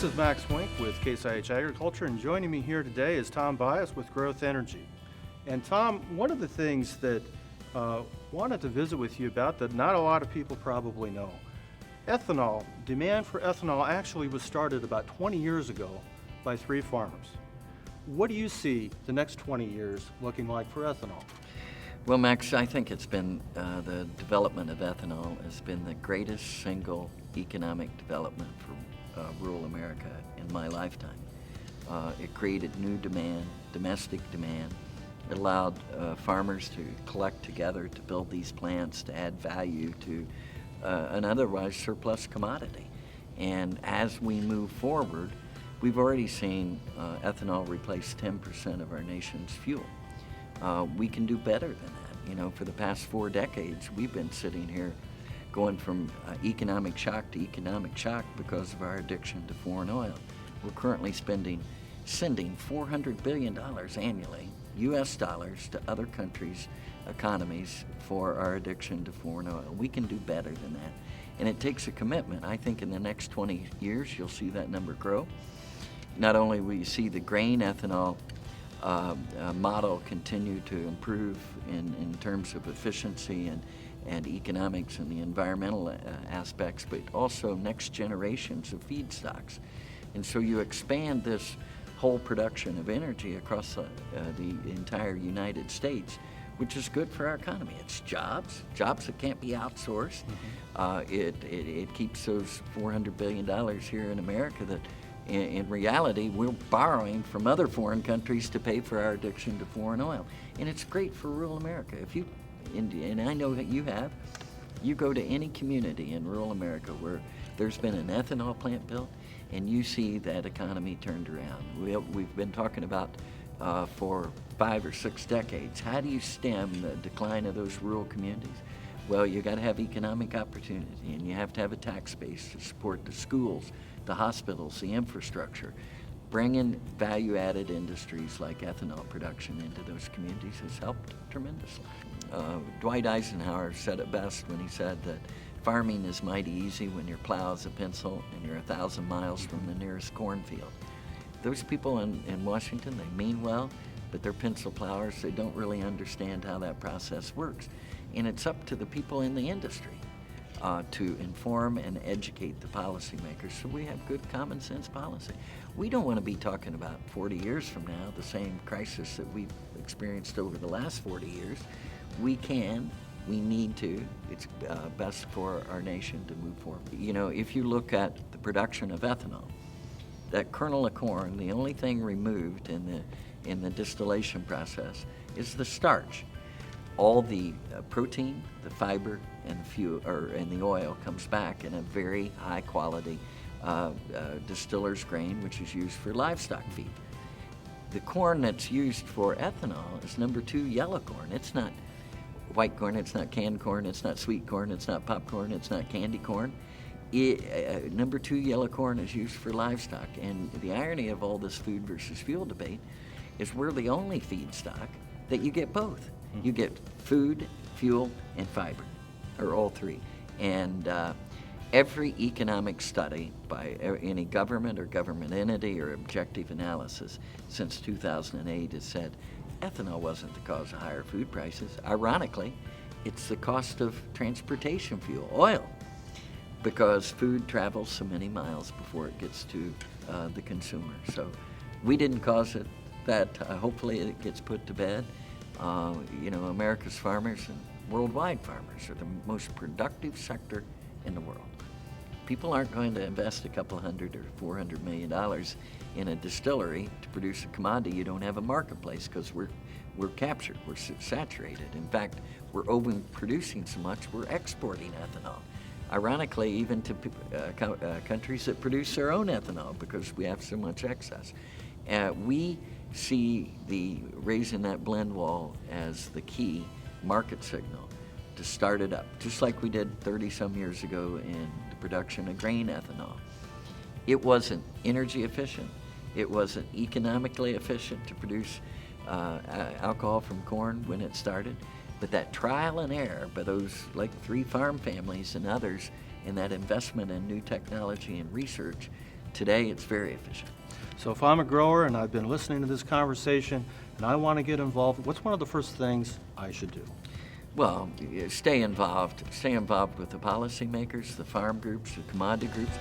is Max Wink with Case IH Agriculture, and joining me here today is Tom Buis with Growth Energy. And Tom, one of the things that wanted to visit with you about that not a lot of people probably know, ethanol, demand for ethanol actually was started about 20 years ago by 3 farmers. What do you see the next 20 years looking like for ethanol? Well, Max, I think it's been the development of ethanol has been the greatest single economic development for rural America in my lifetime. It created new demand, domestic demand. It allowed farmers to collect together to build these plants to add value to an otherwise surplus commodity. And as we move forward, we've already seen ethanol replace 10% of our nation's fuel. We can do better than that. You know, for the past 4 decades, we've been sitting here going from economic shock to economic shock because of our addiction to foreign oil. We're currently sending $400 billion annually, US dollars, to other countries' economies for our addiction to foreign oil. We can do better than that. And it takes a commitment. I think in the next 20 years, you'll see that number grow. Not only will you see the grain ethanol model continue to improve in terms of efficiency and economics and the environmental aspects, but also next generations of feedstocks. And so you expand this whole production of energy across the entire United States, which is good for our economy. It's jobs that can't be outsourced. It keeps those $400 billion here in America that in reality, we're borrowing from other foreign countries to pay for our addiction to foreign oil. And it's great for rural America. And I know that you go to any community in rural America where there's been an ethanol plant built, and you see that economy turned around. We've been talking about for 5 or 6 decades, how do you stem the decline of those rural communities? Well, you got to have economic opportunity, and you have to have a tax base to support the schools, the hospitals, the infrastructure. Bringing value-added industries like ethanol production into those communities has helped tremendously. Dwight Eisenhower said it best when he said that farming is mighty easy when your plow is a pencil and you're 1,000 miles from the nearest cornfield. Those people in Washington, they mean well, but they're pencil plowers. They don't really understand how that process works. And it's up to the people in the industry to inform and educate the policymakers so we have good common sense policy. We don't want to be talking about 40 years from now, the same crisis that we've experienced over the last 40 years. We need to. It's best for our nation to move forward. You know, if you look at the production of ethanol, that kernel of corn, the only thing removed in the distillation process is the starch. All the protein, the fiber, and the oil comes back in a very high quality distiller's grain, which is used for livestock feed. The corn that's used for ethanol is number 2 yellow corn. It's not white corn, it's not canned corn, it's not sweet corn, it's not popcorn, it's not candy corn. Number 2 yellow corn is used for livestock. And the irony of all this food versus fuel debate is we're the only feedstock that you get both. You get food, fuel, and fiber, or all 3. And every economic study by any government or government entity or objective analysis since 2008 has said ethanol wasn't the cause of higher food prices. Ironically, it's the cost of transportation fuel, oil, because food travels so many miles before it gets to the consumer. So we didn't cause it. That hopefully it gets put to bed. You know, America's farmers and worldwide farmers are the most productive sector in the world. People aren't going to invest a couple $100 or $400 million in a distillery to produce a commodity you don't have a marketplace, because we're captured, we're saturated. In fact, we're overproducing so much we're exporting ethanol. Ironically, even to countries that produce their own ethanol, because we have so much excess. We see the raising that blend wall as the key market signal to start it up, just like we did 30-some years ago in the production of grain ethanol. It wasn't energy efficient. It wasn't economically efficient to produce alcohol from corn when it started. But that trial and error by those like 3 farm families and others, and that investment in new technology and research today it's very efficient. So if I'm a grower and I've been listening to this conversation and I want to get involved, what's one of the first things I should do? Well, stay involved. Stay involved with the policymakers, the farm groups, the commodity groups.